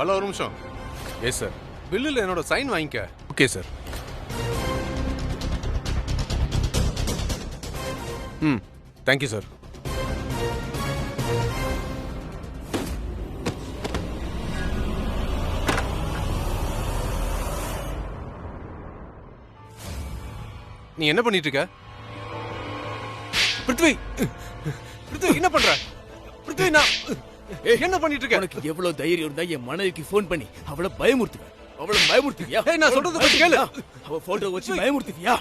Hello ஒரு நிமிஷம். Yes sir, பில்லில் என்னோட சைன் வாங்கிக்க. Okay sir. Thank you sir. நீ என்ன பண்ணிட்டு இருக்க? பிருத்வி, பிருத்வி என்ன பண்ற? பிருத்வி, நான் என்ன பண்ணிட்டு இருக்க? உனக்கு எவ்வளவு தைரியம் இருந்தா என் மனைவிக்கு ஃபோன் பண்ணி அவளை பயமுறுத்துவேன். அவளை பயமுறுத்துவியா? நான் சொல்றது கொஞ்சம் கேளு. அவ போட்டோ வச்சு பயமுறுத்துவியா?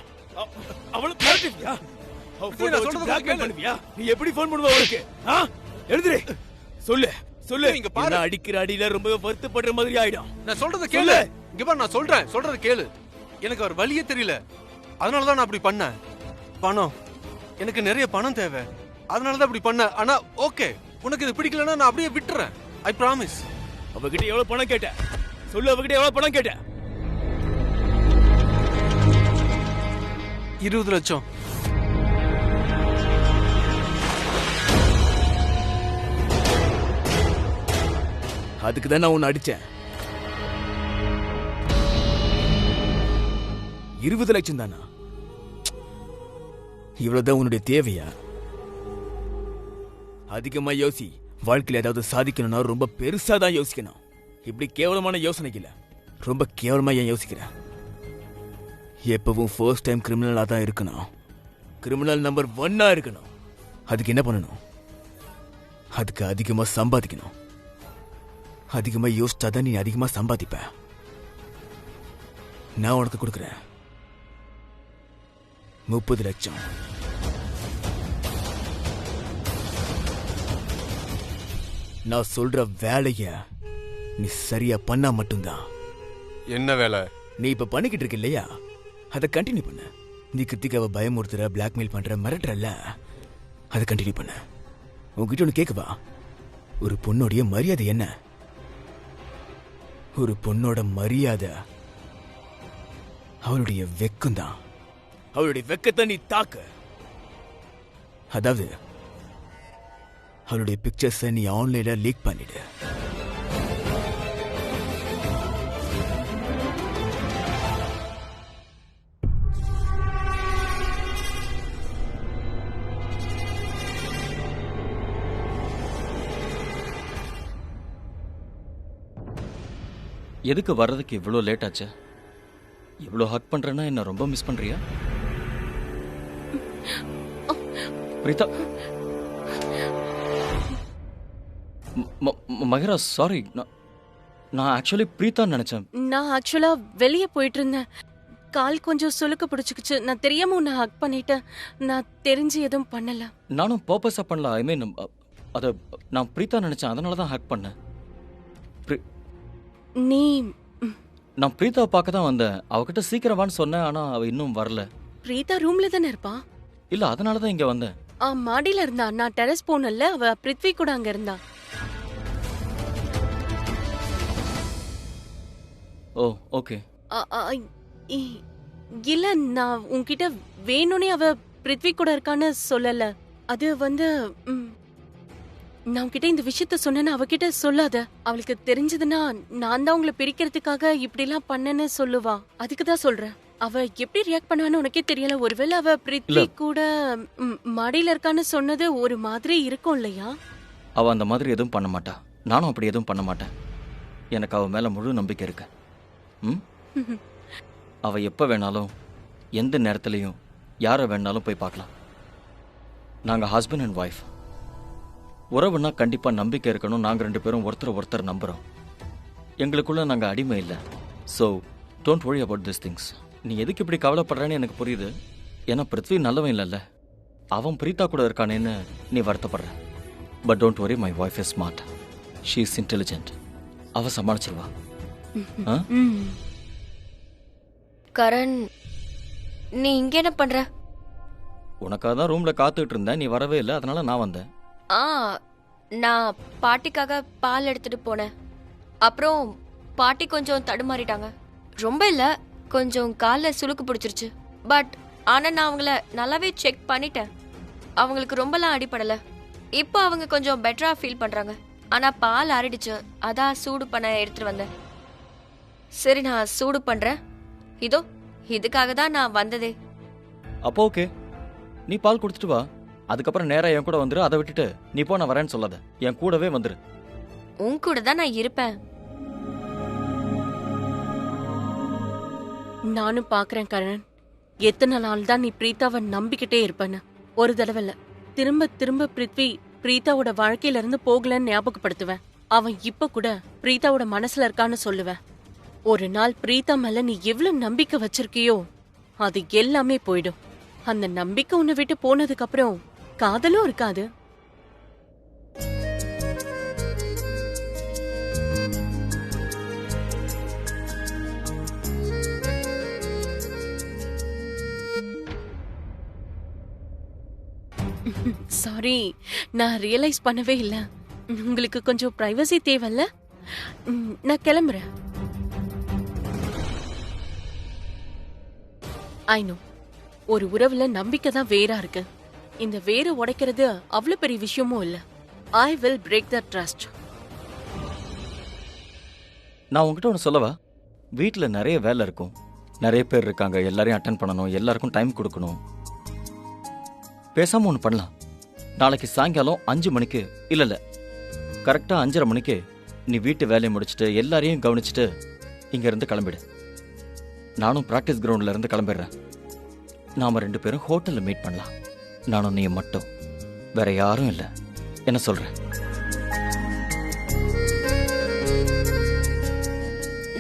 அவளை மிரட்டுவியா? அவ போட்டோ வச்சு பிளாக்மெயில் பண்ணுவியா? நீ எப்படி ஃபோன் பண்ணுவ அவளுக்கு? எழுதுறே. சொல்லு சொல்லு. இங்க பாரு, அடிக்கிற அடியில ரொம்ப வருத்தப்படுற மாதிரி ஆயிடும். நான் சொல்றத கேளு. இங்க பாரு, நான் சொல்றத கேளு. எனக்கு ஒரு வழியே தெரியல, அதனால தான் நான் அப்படி பண்ணேன். பணம், எனக்கு நிறைய பணம் தேவை, அதனால தான் அப்படி பண்ணேன். ஆனா ஓகே, உனக்கு இது பிடிக்கலன்னா நான் அப்படியே விட்டுறேன். I promise. அவகிட்ட எவ்வளவு பணம் கேட்ட? சொல்லு, அவகிட்ட எவ்வளவு பணம் கேட்ட? 20 லட்சம். அதுக்கு தான் நான் உன்னை அடிச்சேன். 20 லட்சம் தானா? இவ்வளவுதான் உன்னுடைய தேவையா? அதிகமா யோசி. வாழ்க்கையில ஏதாவது சாதிக்கணும்னா ரொம்ப பெருசா தான் யோசிக்கணும். இப்படி கேவலமான யோசனை இல்ல, ரொம்ப கேவலமா ஏன் யோசிக்கிற? எப்பவும் ஃபர்ஸ்ட் டைம் கிரிமினலா தான் இருக்கணும். கிரிமினல் நம்பர் 1 இருக்கணும். அதுக்கு என்ன பண்ணணும்? அதுக்கு அதிகமா சம்பாதிக்கணும். அதிகமா யோசிச்சாதான் நீ அதிகமா சம்பாதிப்ப. நான் உனக்கு கொடுக்குறேன் 30 லட்சம். நான் சொல்ற வேலைய நீ சரியா பண்ணா மட்டும்தான். என்ன வேலை? நீ இப்ப பண்ணிக்கிட்டு இருக்க இல்லையா, அதை கண்டினியூ பண்ண. நீ கிருத்திகாவை பயமுறுத்துற, பிளாக்மெயில் பண்ற, மிரட்டுறல்ல, அதை கண்டினியூ பண்ண. உங்ககிட்ட ஒன்று கேட்கவா? ஒரு பொண்ணோடைய மரியாதை என்ன? ஒரு பொண்ணோட மரியாதை அவளுடைய வெக்கம் தான். அவளுடைய வெக்கத்தை நீ தாக்க. அதாவது அவளுடைய பிக்சர்ஸை நீ ஆன்லைன்ல லீக் பண்ணிடு. எதுக்கு வர்றதுக்கு இவ்வளோ லேட் ஆச்சு? இவ்வளோ ஹக் பண்றேன்னா என்ன ரொம்ப மிஸ் பண்றியா? பிரீதா, மகிரா, சாரி. நான் ஆக்சுவலி பிரீதா நினைச்சேன். நான் ஆக்சுவலா வெளியே போயிட்டு இருந்தேன். கால் கொஞ்சம் சுளுக்க பிடிச்சிக்கிச்சு. நான் தெரியாம உன்னை ஹக் பண்ணிட்டேன். நான் தெரிஞ்சு எதுவும் பண்ணல. நானும் பர்பஸா பண்ணல. ஐ மீன், அதை நான் பிரீதா நினைச்சேன், அதனால தான் ஹக் பண்ணேன். நீ? நான் பிரீதாவை பார்க்க தான் வந்தேன். அவகிட்ட சீக்கிரம் வான்னு சொன்னேன், ஆனா அவ இன்னும் வரல. பிரீதா ரூம்ல தானே இருப்பா? இல்ல, அதனால தான் இங்க வந்தேன். மாடியில இருந்தா. நான் டெரஸ் போனல, அவ பிருத்வி கூட அங்க இருந்தா. ஓ, ஓகே. இல்ல, நான் உன்கிட்ட வேணும்னே அவ பிருத்வி கூட இருக்கான்னு சொல்லல. அது வந்து நான் உன்கிட்ட இந்த விஷயத்த சொன்னேன்னு அவகிட்ட சொல்லாத. அவளுக்கு தெரிஞ்சதுன்னா நான் தான் உங்களை பிரிக்கிறதுக்காக இப்படி எல்லாம் பண்ணேன்னு சொல்லுவா. அதுக்கு தான் சொல்றேன். அவ எப்படி ரியாக்ட் பண்ணுவான்னு உனக்கே தெரியல. ஒருவேளை அவ பிருத்வி கூட மாடியில இருக்கான்னு சொன்னது ஒரு மாதிரி இருக்கும் இல்லையா? அவ அந்த மாதிரி எதுவும் பண்ண மாட்டா. நானும் அப்படி எதுவும் பண்ண மாட்டேன். எனக்கு அவ மேல முழு நம்பிக்கை இருக்கு. அவ எப்ப வேணாலும், எந்த நேரத்திலையும், யாரை வேணாலும் போய் பார்க்கலாம். நாங்க ஹஸ்பண்ட் அண்ட் ஒய்ஃப். உறவுன்னா கண்டிப்பா நம்பிக்கை இருக்கணும். நாங்க 2 பேரும் ஒருத்தர் நம்புறோம். எங்களுக்குள்ள நாங்க அடிமை இல்லை. So don't worry about these things. நீ எதுக்கு இப்படி கவலைப்படுறேன்னு எனக்கு புரியுது. ஏன்னா பிருத்வி நல்லவன் இல்லைல்ல. அவன் பிரீதா கூட இருக்கானேன்னு நீ வருத்தப்படுற. But don't worry, my wife is smart. She is intelligent. அவ சமாளிச்சிருவா. கரண், நீ இங்க என்ன பண்ற? உனக்காக தான் ரூம்ல காத்துக்கிட்டு இருந்தேன். நீ வரவே இல்லை, அதனால நான் வந்தேன். நான் பாட்டிக்காக பால் எடுத்துட்டு போனேன். அப்புறம் பாட்டி கொஞ்சம் தடுமாறிட்டாங்க. ரொம்ப இல்ல, கொஞ்சம் காலில் சுளுக்கு பிடிச்சிருச்சு. பட் ஆனா நான் அவங்கள நல்லாவே செக் பண்ணிட்டேன். அவங்களுக்கு ரொம்பலாம் அடிப்படல. இப்போ அவங்க கொஞ்சம் பெட்டரா ஃபீல் பண்றாங்க. ஆனா பால் ஆறிடுச்சு, அதான் சூடு பண்ண எடுத்துட்டு வந்தேன். சரி, நான் சூடு பண்றேன். இதோ இதுக்காக தான் நான் வந்ததே. அப்போ ஓகே, நீ பால் குடிச்சிட்டு வா. அதுக்கப்புறம் நேரா என் கூட வந்துரு. அதை விட்டுட்டு நீ போ நான் வரேன்னு சொல்லாத, என் கூடவே வந்துரு. உன் கூட தான் நான் இருப்பேன். நானும் பாக்குறேன் கரண், எத்தனை நாள் தான் நீ பிரீத்தாவை நம்பிக்கிட்டே இருப்பேன்னு. ஒரு தடவை இல்ல, திரும்ப திரும்ப பிருத்வி பிரீத்தாவோட வாழ்க்கையில இருந்து போகலன்னு ஞாபகப்படுத்துவேன். அவன் இப்ப கூட பிரீத்தாவோட மனசுல இருக்கான்னு சொல்லுவேன். ஒரு நாள் பிரீத்தா மேல நீ எவ்வளவு நம்பிக்கை வச்சிருக்கியோ அது எல்லாமே போயிடும். அந்த நம்பிக்கை உன்னை விட்டு போனதுக்கு அப்புறம் காதலும் இருக்காது. சாரி, நான் ரியலைஸ் பண்ணவே இல்ல. உங்களுக்கு கொஞ்சம் பிரைவசி தேவைல்ல? நான் கிளம்புறேன். ஐ நோ, ஒரு உறவுல நம்பிக்கை தான் வேறா இருக்கு. இந்த வேரை உடைக்கிறது அவ்வளவு பெரிய விஷயமும் இல்ல. I will break the trust. நான் உங்ககிட்ட ஒன்று சொல்லவா? வீட்டில் நிறைய வேலை இருக்கும், நிறைய பேர் இருக்காங்க, எல்லாரையும் அட்டன் பண்ணணும், எல்லாருக்கும் டைம் கொடுக்கணும். பேசாம ஒன்று பண்ணலாம். நாளைக்கு சாயங்காலம் 5 மணிக்கு இல்ல கரெக்டா 5:30 மணிக்கு நீ வீட்டு வேலையை முடிச்சுட்டு எல்லாரையும் கவனிச்சுட்டு இங்க இருந்து கிளம்பிடு. நானும் பிராக்டிஸ் கிரவுண்ட்ல இருந்து கிளம்பிடுறேன். நாம 2 பேரும் ஹோட்டல்ல மீட் பண்ணலாம். நானும் நீ மட்டும், வேற யாரும் இல்ல. என்ன சொல்ற?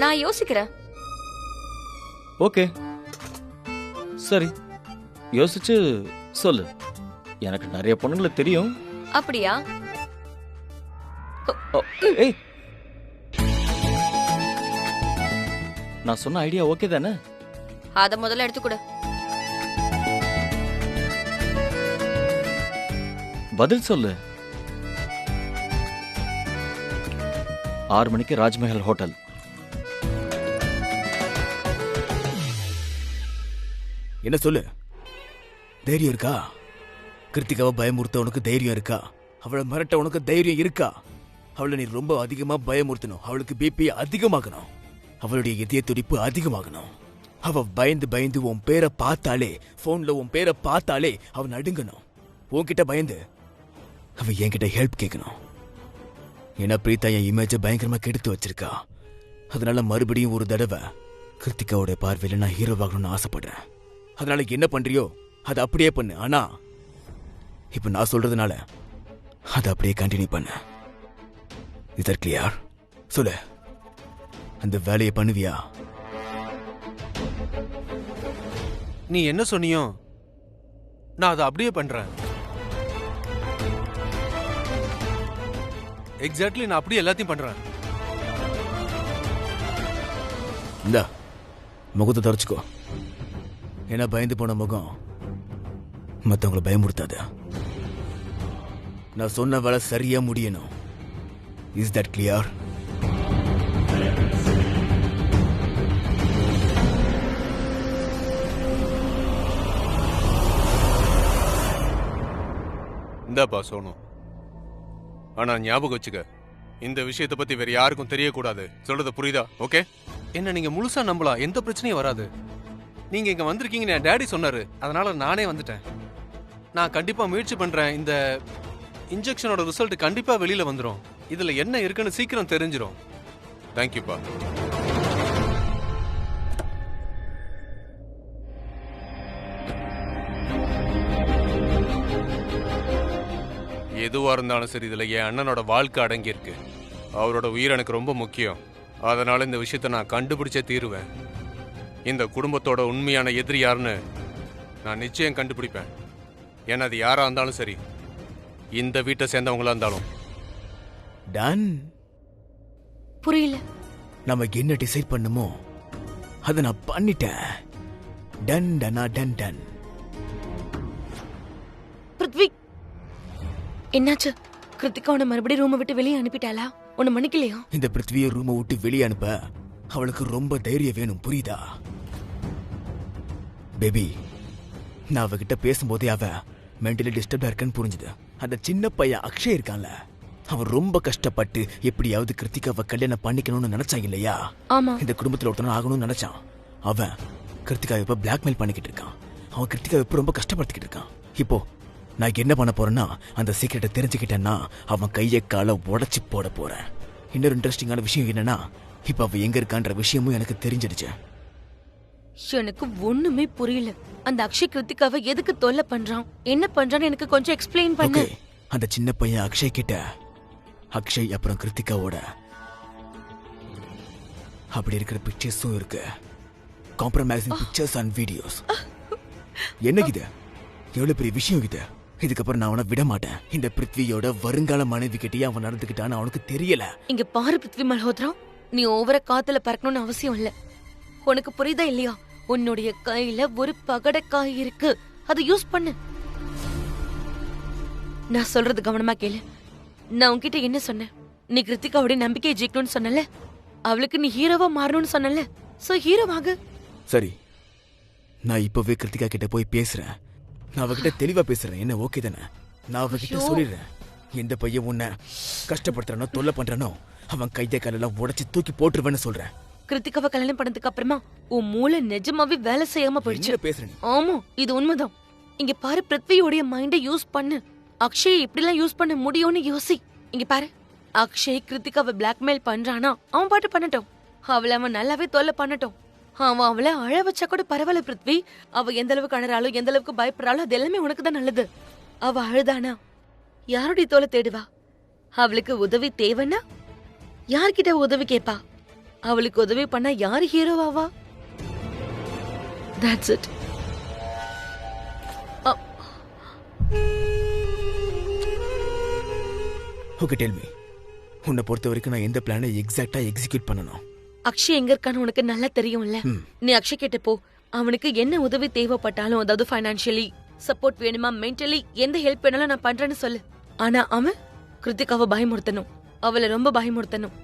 நான் யோசிக்கிறேன். ஓகே, சரி, யோசிச்சு சொல்லு. எனக்கு நிறைய பொண்ணுங்களை தெரியும். அப்படியா? ஏய், நான் சொன்ன ஐடியா ஓகே தானே? அத முதல்ல எடுத்துக்கொடு. பதில் சொல்லு. 6 மணிக்கு ராஜ்மஹல் ஹோட்டல். என்ன சொல்லு? தைரியம் இருக்கா? கிருத்திகாவை பயமுறுத்த உனக்கு தைரியம் இருக்கா? அவளை மிரட்ட உனக்கு தைரியம் இருக்கா? அவளை நீ ரொம்ப அதிகமா பயமுறுத்தணும். அவளுக்கு பிபி அதிகமாகணும், அவளுடைய இதய துடிப்பு அதிகமாகணும். அவ பயந்து பயந்து உன் பேரை பார்த்தாலே, போன்ல உன் பேரை பார்த்தாலே அவன் நடுங்கணும். உன்கிட்ட பயந்து அவ என்கிட்ட ஹெல்ப் கேட்கணும். ஏன்னா பிரீத்தா என் இமேஜை பயங்கரமா கெடுத்து வச்சிருக்கா. அதனால மறுபடியும் ஒரு தடவை கிருத்திகாவோட பார்வையில நான் ஹீரோவாகணும்னு ஆசைப்படுறேன். அதனால என்ன பண்றியோ அதை அப்படியே பண்ணு. ஆனா இப்ப நான் சொல்றதுனால அதை அப்படியே கண்டினியூ பண்ணு. Is that clear? சொல்லு, அந்த வேலையை பண்ணுவியா? நீ என்ன சொன்னியோ நான் அதை அப்படியே பண்றேன். எக்ஸாக்ட்லி, நான் அப்படியே எல்லாத்தையும் பண்றேன். இந்த முகத்தை தொடச்சுக்கோ. ஏன்னா பயந்து போன முகம் மற்றவங்களை பயமுறுத்தாது. நான் சொன்ன வேலை சரியா முடியணும். Is that clear? இந்தாப்பா சோனு. ஆனா ஞாபகம் வச்சுக்க, இந்த விஷயத்தை பத்தி வேற யாருக்கும் தெரியக்கூடாது. சொல்றது புரியுதா? ஓகே? என்ன நீங்க முழுசா நம்பலாம், எந்த பிரச்சனையும் வராது. நீங்க இங்க வந்திருக்கீங்கன்னு என் டேடி சொன்னாரு, அதனால நானே வந்துட்டேன். நான் கண்டிப்பா முயற்சி பண்றேன். இந்த இன்ஜெக்ஷனோட ரிசல்ட் கண்டிப்பா வெளியில வந்துரும். இதுல என்ன இருக்குன்னு சீக்கிரம் தெரிஞ்சிரும். தேங்க்யூப்பா. எதுவா இருந்தாலும் சரி, இதுல என் அண்ணனோட வாழ்க்கை அடங்கி இருக்கு. அவரோட உயிர் எனக்கு ரொம்ப முக்கியம். அதனால இந்த விஷயத்தை நான் கண்டுபிடிச்சே தீருவேன். இந்த குடும்பத்தோட உண்மையான எதிரி யாருன்னு நான் நிச்சயம் கண்டுபிடிப்பேன். ஏன்னா அது யாரா இருந்தாலும் சரி, இந்த வீட்டை சேர்ந்தவங்களா இருந்தாலும். டன். புரியல. நமக்கு என்ன டிசைட் பண்ணுமோ அதை நான் பண்ணிட்டேன். டன் டனா டன் டன். பிருத்வி, என்னாச்சு? கிருத்திகா உன்னை மறுபடியும் ரூமை விட்டு வெளியே அனுப்பிட்டாளா? உன்னை மன்னிக்கலையா? இந்த பிருத்வியை ரூமை விட்டு வெளியே அனுப்ப அவளுக்கு ரொம்ப தைரியம் வேணும், புரியுதா? பேபி, நான் அவகிட்ட பேசும்போதே அவ மென்டலி டிஸ்டர்ப்டா இருக்கன்னு புரிஞ்சுது. அந்த சின்ன பையன் அக்ஷய் இருக்கான்ல, அவன் ரொம்ப கஷ்டப்பட்டு எப்படியாவது கிருத்திகாவை கல்யாணம் பண்ணிக்கணும்னு நினைச்சான் இல்லையா? ஆமா. இந்த குடும்பத்துல ஒருத்தனும் ஆகணும்னு நினைச்சான். அவன் கிருத்திகாவை இப்ப பிளாக்மெயில் பண்ணிக்கிட்டு இருக்கான். அவன் கிருத்திகாவை இப்ப ரொம்ப கஷ்டப்படுத்திக்கிட்டு இருக்கான். இப்போ நான் என்ன பண்ண போறேன்னா, அந்த சீக்கிரட்டை தெரிஞ்சுக்கிட்டேன்னா அவன் கையை காலை உடைச்சு போட போறேன். இன்னொரு இன்ட்ரெஸ்டிங்கான விஷயம் என்னன்னா, இப்ப அவன் எங்க இருக்கான்ற விஷயமும் எனக்கு தெரிஞ்சிடுச்சு. எனக்கு ஒண்ணுமே புரியல. அந்த அக்ஷய் கிருத்திகாவை எதுக்கு தொல்லை பண்றான், என்ன பண்றான்னு எனக்கு கொஞ்சம் எக்ஸ்பிளைன் பண்ணு. Okay, அந்த சின்ன பையன் அக்ஷய் கிட்ட அக்ஷய் அப்புறம் கிருத்திகாவோட அப்படி இருக்கிற பிக்சர்ஸும் இருக்கு. Compromising pictures and videos. என்ன இது? எவ்வளவு பெரிய விஷயம் இது. இதுக்கப்புறம் நான் அவனை விட மாட்டேன். இந்த பிருத்வியோட வருங்கால மனைவி கிட்டயே அவன் நடந்துக்கிட்டான்னு அவனுக்கு தெரியல. இங்க பாரு பிருத்வி மல்ஹோத்ரா, நீ ஓவர காத்துல பறக்கணும்னு அவசியம் இல்ல. உனக்கு புரியுதா இல்லையா? உன்னுடைய கையில ஒரு பகடக்காய் இருக்கு, அதை யூஸ் பண்ணு. நான் சொல்றது கவனமா கேளு. நான் உன்கிட்ட என்ன சொன்னேன்? நீ கிருத்திகாவுடைய நம்பிக்கையை ஜெயிக்கணும்னு சொன்னல, அவளுக்கு நீ ஹீரோவா மாறணும்னு சொன்னல. சோ ஹீரோவாக. சரி, நான் இப்பவே கிருத்திகா கிட்ட போய் பேசுறேன். நான் அவகிட்ட தெளிவா பேசுறேன். என்ன ஓகே தானே? நான் அவகிட்ட சொல்லிடுறேன், எந்த பையன் உன்னை கஷ்டப்படுத்துறானோ தொல்லை பண்றானோ அவன் கையை காலெல்லாம் உடைச்சு தூக்கி போட்டுருவேன்னு சொல்றேன். கிருத்திகாவை கல்யாணம் பண்ணதுக்கு அப்புறமா உன் மூளை நிஜமாவே வேலை செய்யாம போயிடுச்சு. பேசுறேன். ஆமா, இது உண்மைதான். இங்க பாரு, பிருத்வியோடைய மைண்டை யூஸ் பண்ணு. அக்ஷய் இப்படிலாம் யூஸ் பண்ண முடியும்னு யோசி. இங்க பாரு, அக்ஷய் கிருத்திகாவை பிளாக்மெயில் பண்றானா அவன் பாட்டு பண்ணட்டும். அவளை அவன் நல்லாவே தொல்லை பண்ணட்டும். அவன் அவளை அழ வச்சா கூட பரவாயில்ல பிருத்வி. அவ எந்த அளவுக்கு அழறாளோ, எந்த அளவுக்கு பயப்படுறாளோ, அது எல்லாமே உனக்கு தான் நல்லது. அவ அழுதானா யாருடைய தோலை தேடுவா? அவளுக்கு உதவி தேவைன்னா யார்கிட்ட உதவி கேட்பா? அவளுக்கு உதவி பண்ணா யாரு ஹீரோவாவா? That's it. Okay, tell me. உன்னை பொறுத்த வரைக்கும் நான் எந்த பிளானை எக்ஸாக்ட்டா எக்ஸிக்யூட் பண்ணணும்? அக்ஷய் எங்க இருக்கான்னு உனக்கு நல்லா தெரியும்ல. நீ அக்ஷய் கிட்ட போ. அவனுக்கு என்ன உதவி தேவைப்பட்டாலும், அதாவது ஃபைனான்சியலி சப்போர்ட் வேணுமா, மென்டலி எந்த ஹெல்ப் வேணாலும் நான் பண்றேன்னு சொல்லு. ஆனா அவன் கிருத்திகாவை பயமுறுத்தணும், அவளை ரொம்ப பயமுறுத்தணும்.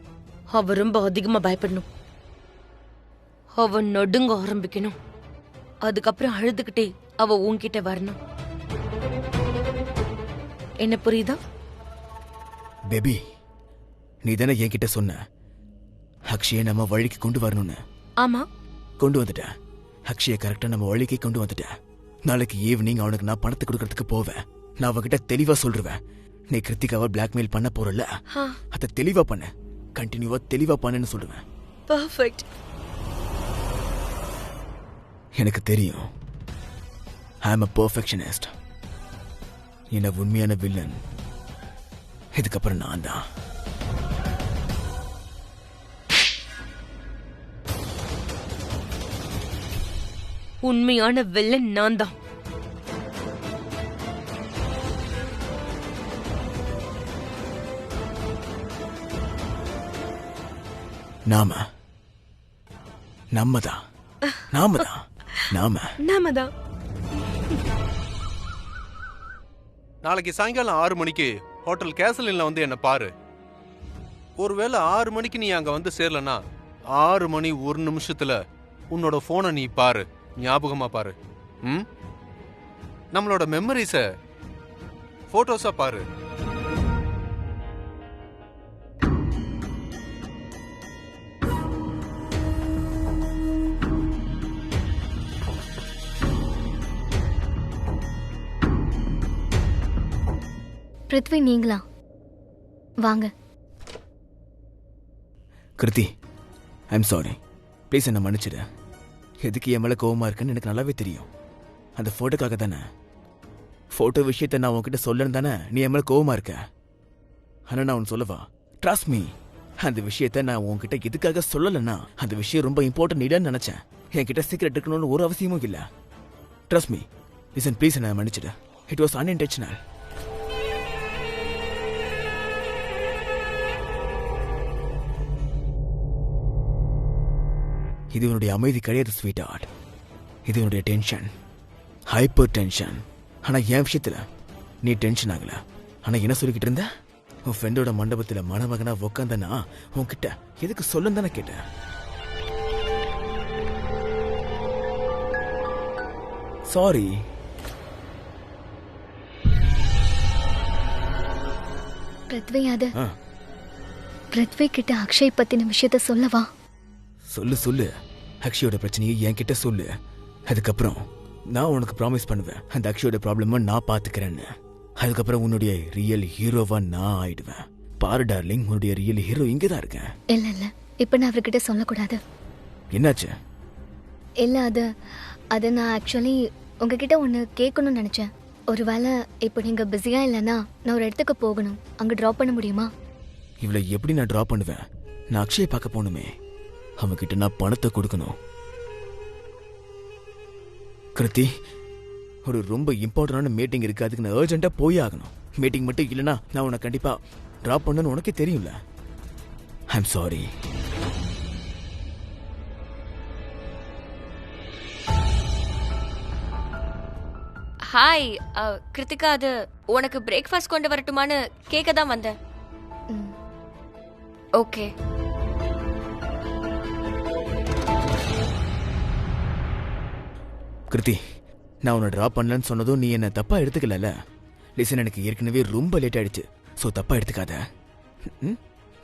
அவ ரொம்ப அதிகமா பயப்படணும், அவ நடுங்க ஆரம்பிக்கணும். அதுக்கப்புறம் அழுதுகிட்டே அவ உன்கிட்ட வரணும். என்ன புரியுதா? பேபி, நீ தானே என்கிட்ட சொன்ன அக்ஷயை நம்ம வழிக்கு கொண்டு வரணும்னு. ஆமா, கொண்டு வந்துட்டேன். அக்ஷயை கரெக்டா நம்ம வழிக்கு கொண்டு வந்துட்டேன். நாளைக்கு ஈவினிங் அவனுக்கு நான் பணத்தை கொடுக்கறதுக்கு போவேன். நான் அவகிட்ட தெளிவா சொல்றேன், நீ கிருத்திகாவை பிளாக்மெயில் பண்ண போறல, அதை தெளிவா பண்ண, கண்டினியூவா தெளிவா பண்ணுன்னு சொல்லுவேன். பெர்ஃபெக்ட். எனக்கு தெரியும், ஐ அம் a perfectionist. என்ன உண்மையான வில்லன் இதுக்கப்புறம் நான் தான். உண்மையான வில்லன் நான் தான். நாமதான். நாளைக்கு சாயங்காலம் 6 மணிக்கு ஹோட்டல் கேசலின்ல வந்து என்ன பாரு. ஒருவேளை 6 மணிக்கு நீ அங்க வந்து சேரலனா 6 மணி 1 நிமிஷத்துல உன்னோட போனை நீ பாரு, ஞாபகமா பாரு. நம்மளோட மெமரிஸ போட்டோஸா பாரு. பிருத்வி, நீங்களா? வாங்க. கிருத்தி, ஐம் சாரி, ப்ளீஸ் என்ன மன்னிச்சிடு. எதுக்கு என் மேல கோவமா இருக்குன்னு எனக்கு நல்லாவே தெரியும். அந்த போட்டோக்காக தானே. போட்டோ விஷயத்த நான் உன்கிட்ட சொல்லணும் தானே நீ என் மேல கோவமா இருக்க. ஆனா நான் உன் சொல்லவா, ட்ரஸ்ட் மீ, அந்த விஷயத்த நான் உன்கிட்ட எதுக்காக சொல்லலைன்னா அந்த விஷயம் ரொம்ப இம்பார்ட்டன்ட் இல்லைன்னு நினைச்சேன். என்கிட்ட சீக்கிரட் இருக்கணும்னு ஒரு அவசியமும் இல்லை. ட்ரஸ்ட் மீ, லிசன் ப்ளீஸ், என்ன மன்னிச்சிடு. It was unintentional. இது உன்னுடைய அமைதி கிடையாது ஸ்வீட் ஹார்ட். இது உன்னுடைய டென்ஷன், ஹைப்பர் டென்ஷன். ஆனா என் விஷயத்துல நீ டென்ஷன் ஆகல. ஆனா என்ன சொல்லிக்கிட்டு இருந்த? உன் ஃப்ரெண்டோட மண்டபத்துல மணமகனா உக்காந்தனா உன்கிட்ட எதுக்கு சொல்லும் தானே கேட்டேன். சாரி. பிருத்வி அது ஆ, பிருத்வி கிட்ட அக்ஷய் பத்தின விஷயத்த சொல்லவா? சொல்லு சொல்லு. அக்ஷயோட பிரச்சனையை என்கிட்ட சொல்லு. அதுக்கப்புறம் நான் உனக்கு ப்ராமிஸ் பண்ணுவேன், அந்த அக்ஷயோட ப்ராப்ளமை நான் பாத்துக்கிறேன்னு. அதுக்கப்புறம் உன்னுடைய ரியல் ஹீரோவா நான் ஆயிடுவேன். பாரு டார்லிங், உன்னுடைய ரியல் ஹீரோ இங்கதான் இருக்கேன். இல்ல இல்ல, இப்ப நான் அவர்கிட்ட சொல்லக்கூடாது. என்னாச்சு? இல்ல அது நான் ஆக்சுவலி உங்ககிட்ட ஒன்று கேட்கணும்னு நினைச்சேன். ஒருவேளை இப்போ நீங்க பிஸியா இல்லைன்னா நான் ஒரு இடத்துக்கு போகணும், அங்க ட்ராப் பண்ண முடியுமா? இவளை எப்படி நான் டிராப் பண்ணுவேன்? நான் அக்ஷயை பார்க்க போகணுமே, அவன்கிட்ட நான் பணத்தை கொடுக்கணும். கிருத்தி, ஒரு ரொம்ப இம்பார்ட்டன்டான மீட்டிங் இருக்கு, அதுக்கு நான் அர்ஜென்ட்டா போய் ஆகணும். மீட்டிங் மட்டும் இல்லைன்னா நான் உன்னை கண்டிப்பா டிராப் பண்ணணும்னு உனக்கே தெரியும்ல. I am sorry. Hi Krithika, அது உனக்கு பிரேக்ஃபாஸ்ட் கொண்டு வரட்டுமான்னு கேட்க தான் வந்தேன். ம். ஓகே. கிருத்தி, நான் உன்னை டிராப் பண்ணலன்னு சொன்னதும் நீ என்ன தப்பா எடுத்துக்கல. லிசன், எனக்கு ஏற்கனவே ரொம்ப லேட் ஆயிடுச்சு, ஸோ தப்பா எடுத்துக்காத.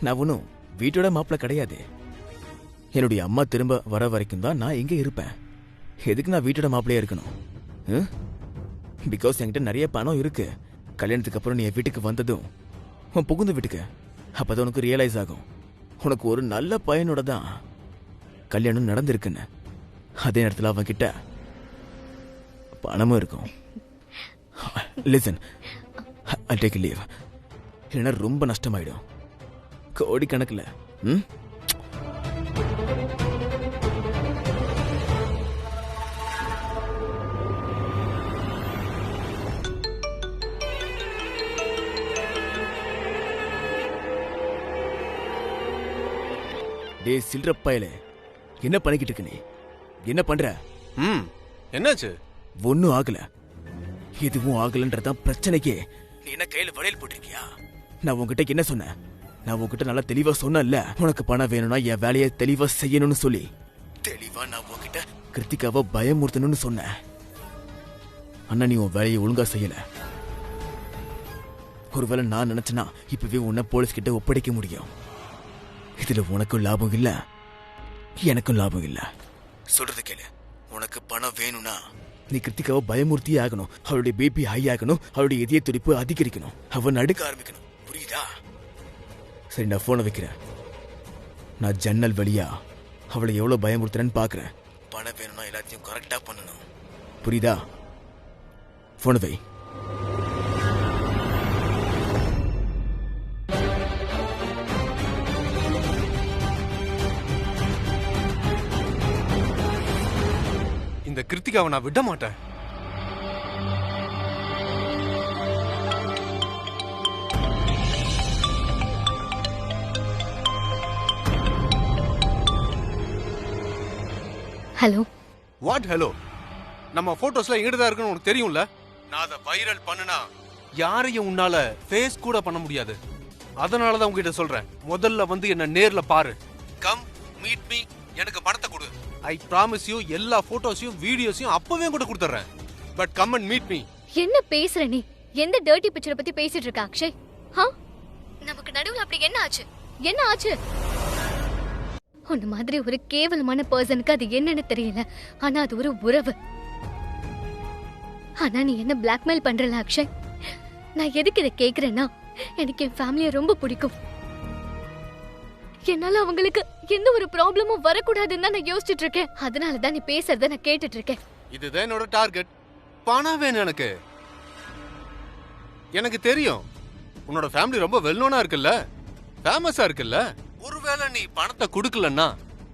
நான் ஒன்றும் வீட்டோட மாப்பிள்ள கிடையாது. என்னுடைய அம்மா திரும்ப வர வரைக்கும் தான் நான் இங்கே இருப்பேன். எதுக்கு நான் வீட்டோட மாப்பிள்ளையா இருக்கணும்? பிகாஸ் என்கிட்ட நிறைய பணம் இருக்கு. கல்யாணத்துக்கு அப்புறம் நீ என் வீட்டுக்கு வந்ததும் உன் புகுந்த வீட்டுக்கு அப்பதான் உனக்கு ரியலைஸ் ஆகும், உனக்கு ஒரு நல்ல பையனோட தான் கல்யாணம் நடந்திருக்குன்னு. அதே நேரத்தில் அவன் கிட்ட பணமும் இருக்கும். லிசன், ஐ டேக் லீவ், இல்லைன்னா ரொம்ப நஷ்டமாயிடும், கோடிக்கணக்கில். டே சில்ற பயலே, என்ன பண்ணிக்கிட்டு இருக்க? நீ என்ன பண்ற? என்னாச்சு? ஒன்னும் ஆகல, எதுவும் ஆகலன்றதான் பிரச்சனைக்கே. நீ என்ன கையில வளையல் போட்டிருக்கியா? நான் உன்கிட்ட என்ன சொன்னேன்? நான் உன்கிட்ட நல்லா தெளிவா சொன்னேன்ல, உனக்கு பணம் வேணும்னா என் வேலையை தெளிவா செய்யணும்னு சொல்லி. தெளிவா நான் உன்கிட்ட கிருத்திகாவை பயமுறுத்தணும்னு சொன்னேன். அண்ணா, நீ உன் வேலையை ஒழுங்கா செய்யல. ஒருவேளை நான் நினைச்சேன்னா இப்பவே உன்னை போலீஸ் கிட்ட ஒப்படைக்க முடியும். இதுல உனக்கும் லாபம் இல்ல, எனக்கும் லாபம் இல்ல. சொல்றது கேளு, உனக்கு பணம் வேணும்னா நீ கிருத்திகாவை பயமுறுத்தியே ஆகணும். அவளுடைய பிபி ஹை ஆகணும், அவளுடைய இதய துடிப்பு அதிகரிக்கணும், அவன் நடுக்க ஆரம்பிக்கணும். புரியுதா? சரி, நான் போனை வைக்கிறேன். நான் ஜன்னல் வழியா அவளை எவ்வளவு பயமுறுத்துறேன்னு பாக்குறேன். பணம் வேணும்னா எல்லாத்தையும் கரெக்டா பண்ணணும். புரியுதா? போனை வை. இந்த கிருத்திகாவை நான் விட மாட்டேன். ஹலோ. What hello? நம்ம போட்டோஸ்ல எங்கிட்ட தான் இருக்குன்னு உனக்கு தெரியும்ல. நான் அதை வைரல் பண்ணுனா யாரையும் உன்னால ஃபேஸ் கூட பண்ண முடியாது. அதனால தான் உங்ககிட்ட சொல்றேன், முதல்ல வந்து என்ன நேர்ல பாரு. கம் மீட் மீ, எனக்கு பணத்தை கொடு. ஐ ப்ராமிஸ் யூ, எல்லா போட்டோஸையும் வீடியோஸையும் அப்பவே கூட கொடுத்துறேன். But come and meet me. என்ன பேசுற நீ? எந்த டர்ட்டி பிக்சரை பத்தி பேசிட்டு இருக்க அக்ஷய்? நமக்கு நடுவுல அப்படி என்ன ஆச்சு? என்ன ஆச்சு? உன்ன மாதிரி ஒரு கேவலமான பர்சனுக்கு அது என்னன்னு தெரியல, ஆனா அது ஒரு உறவு. ஆனா நீ என்ன பிளாக்மெயில் பண்றல அக்ஷய்? நான் எதுக்கு இதை கேக்குறேன்னா, எனக்கு என் ஃபேமிலியை ரொம்ப பிடிக்கும். என்னால அவங்களுக்கு எந்த ஒரு ப்ராப்ளமும் வரக்கூடாதுன்னு தான் நான் யோசிச்சுட்டு இருக்கேன். அதனாலதான் நீ பேசுறத நான் கேட்டுட்டு இருக்கேன். இதுதான் என்னோட டார்கெட். பணம் வேணும் எனக்கு. எனக்கு தெரியும் உன்னோட ஃபேமிலி ரொம்ப வெல்நோனா இருக்குல்ல, ஃபேமஸா இருக்குல்ல. ஒருவேளை நீ பணத்தை கொடுக்கலன்னா,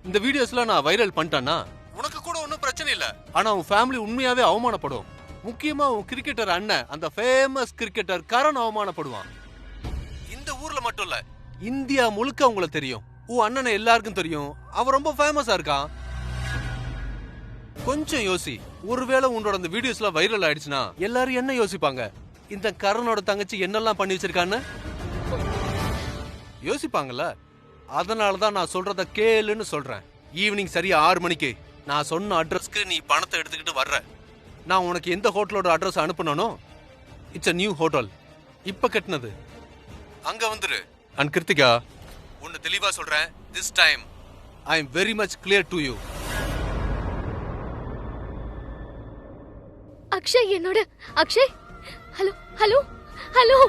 இந்த வீடியோஸ்ல நான் வைரல் பண்ணிட்டேன்னா உனக்கு கூட ஒன்றும் பிரச்சனை இல்ல. ஆனா உன் ஃபேமிலி உண்மையாவே அவமானப்படும். முக்கியமா உன் கிரிக்கெட்டர் அண்ணன், அந்த ஃபேமஸ் கிரிக்கெட்டர் கரண் அவமானப்படுவான். இந்த ஊர்ல மட்டும் இல்ல, இந்தியா முழுக்க உங்களை தெரியும். உன் அண்ணனை எல்லாருக்கும் தெரியும், அவன் ரொம்ப ஃபேமஸா இருக்கான். கொஞ்சம் யோசி, ஒருவேளை உன்னோட அந்த வீடியோஸ்ல வைரல் ஆயிடுச்சுன்னா எல்லாரும் என்ன யோசிப்பாங்க? இந்த கரணோட தங்கச்சி என்னெல்லாம் பண்ணி வச்சிருக்கான்னு யோசிப்பாங்கல்ல. அதனாலதான் நான் சொல்றத கேளுன்னு சொல்றேன். ஈவினிங் சரியா 6 மணிக்கு நான் சொன்ன அட்ரஸ்க்கு நீ பணத்தை எடுத்துக்கிட்டு வர்ற. நான் உனக்கு எந்த ஹோட்டலோட அட்ரஸ் அனுப்பணும்? இட்ஸ் a நியூ ஹோட்டல், இப்ப கட்டினது. அங்க வந்துரு. அண்ட் கிருத்திகா, உன்னை தெளிவா சொல்றேன், this time I am very much clear to you. Akshay என்னோட அக்ஷய், ஹலோ ஹலோ ஹலோ.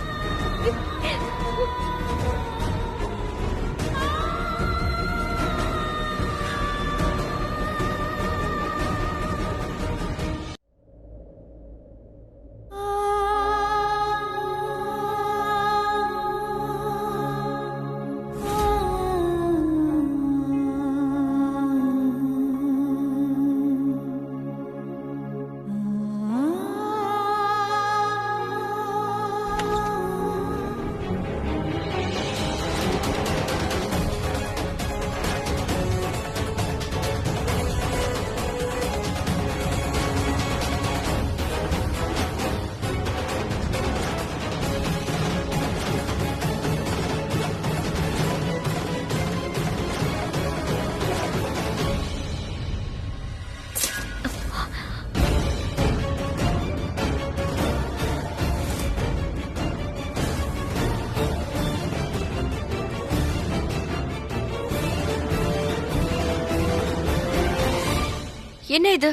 என்ன இது?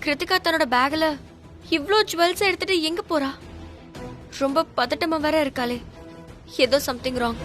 கிருத்திகா தன்னோட பேக்ல இவ்ளோ ஜுவல்ஸ் எடுத்துட்டு எங்க போறா? ரொம்ப பதட்டமா வேற இருக்காளே. ஏதோ சம்திங் ராங்.